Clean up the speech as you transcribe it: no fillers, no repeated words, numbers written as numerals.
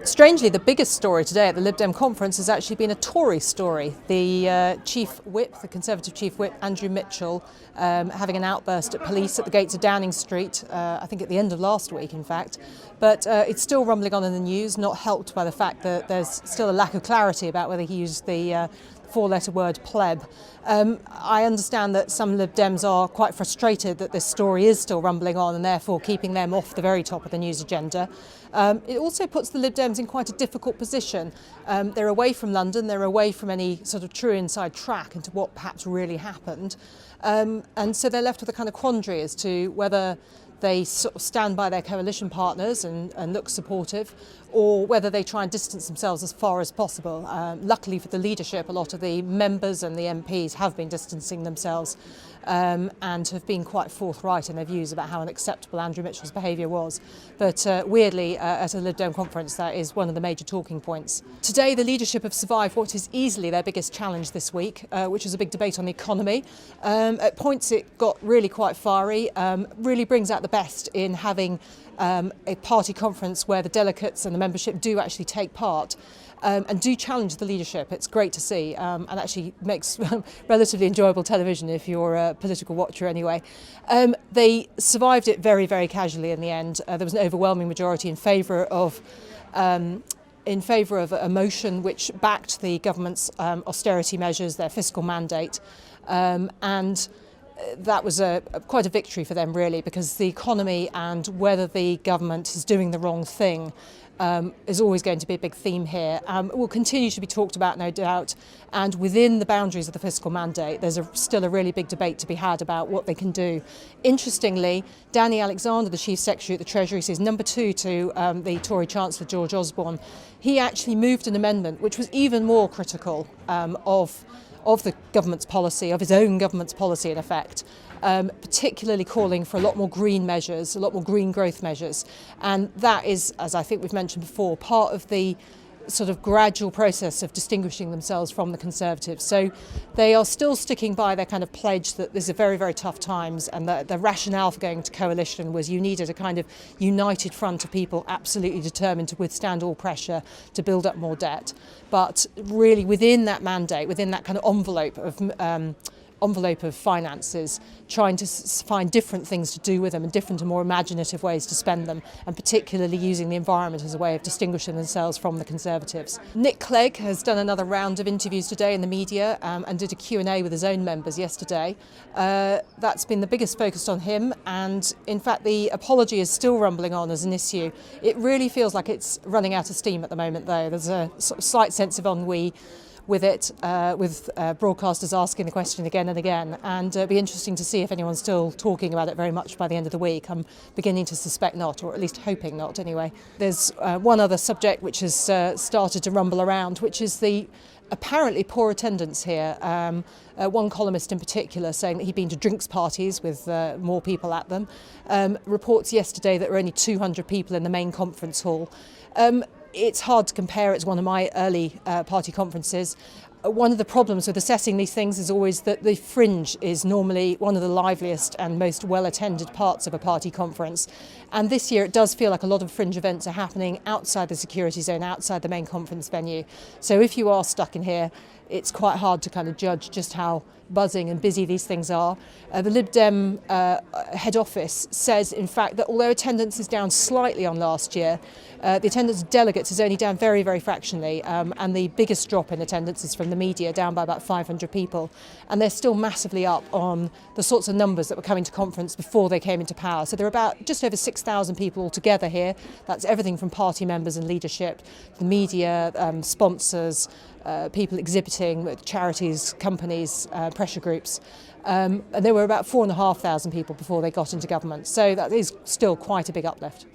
Strangely, the biggest story today at the Lib Dem conference has actually been a Tory story. The Chief Whip, the Conservative Chief Whip, Andrew Mitchell, having an outburst at police at the gates of Downing Street, I think at the end of last week, in fact. But it's still rumbling on in the news, not helped by the fact that there's still a lack of clarity about whether he used the four-letter word pleb. I understand that some Lib Dems are quite frustrated that this story is still rumbling on and therefore keeping them off the very top of the news agenda. It also puts the Lib Dems in quite a difficult position. They're away from London, they're away from any sort of true inside track into what perhaps really happened. And so they're left with a kind of quandary as to whether they sort of stand by their coalition partners and look supportive, or whether they try and distance themselves as far as possible. Luckily for the leadership, a lot of the members and the MPs have been distancing themselves and have been quite forthright in their views about how unacceptable Andrew Mitchell's behaviour was. But weirdly, at a Lib Dem conference, that is one of the major talking points. Today, the leadership have survived what is easily their biggest challenge this week, which is a big debate on the economy. At points, it got really quite fiery, really brings out the best in having a party conference where the delegates and the membership do actually take part and do challenge the leadership. It's great to see and actually makes relatively enjoyable television if you're a political watcher anyway. They survived it very, very casually in the end. There was an overwhelming majority in favour of a motion which backed the government's austerity measures, their fiscal mandate, and that was quite a victory for them, really, because the economy and whether the government is doing the wrong thing is always going to be a big theme here. It will continue to be talked about, no doubt, and within the boundaries of the fiscal mandate there's still a really big debate to be had about what they can do. Interestingly, Danny Alexander, the Chief Secretary at the Treasury, says number 2 to the Tory Chancellor George Osborne. He actually moved an amendment which was even more critical of the government's policy, of his own government's policy in effect, particularly calling for a lot more green measures, a lot more green growth measures. And that is, as I think we've mentioned before, part of the sort of gradual process of distinguishing themselves from the Conservatives. So they are still sticking by their kind of pledge that these are very, very tough times, and the rationale for going to coalition was you needed a kind of united front of people absolutely determined to withstand all pressure to build up more debt. But really within that mandate, within that kind of envelope of finances, trying to find different things to do with them and different and more imaginative ways to spend them, and particularly using the environment as a way of distinguishing themselves from the Conservatives. Nick Clegg has done another round of interviews today in the media and did a Q&A with his own members yesterday. That's been the biggest focus on him, and in fact the apology is still rumbling on as an issue. It really feels like it's running out of steam at the moment, though. There's a sort of slight sense of ennui with it, with broadcasters asking the question again and again, and it'll be interesting to see if anyone's still talking about it very much by the end of the week. I'm beginning to suspect not, or at least hoping not anyway. There's one other subject which has started to rumble around, which is the apparently poor attendance here. One columnist in particular saying that he'd been to drinks parties with more people at them. Reports yesterday that there were only 200 people in the main conference hall. It's hard to compare. It's one of my early party conferences. One of the problems with assessing these things is always that the fringe is normally one of the liveliest and most well-attended parts of a party conference. And this year it does feel like a lot of fringe events are happening outside the security zone, outside the main conference venue. So if you are stuck in here, it's quite hard to kind of judge just how buzzing and busy these things are. The Lib Dem head office says, in fact, that although attendance is down slightly on last year, the attendance of delegates is only down very, very fractionally, and the biggest drop in attendance is from the media, down by about 500 people. And they're still massively up on the sorts of numbers that were coming to conference before they came into power. So there are about just over 6,000 people altogether here. That's everything from party members and leadership, the media, sponsors, people exhibiting, charities, companies, pressure groups. And there were about 4,500 people before they got into government. So that is still quite a big uplift.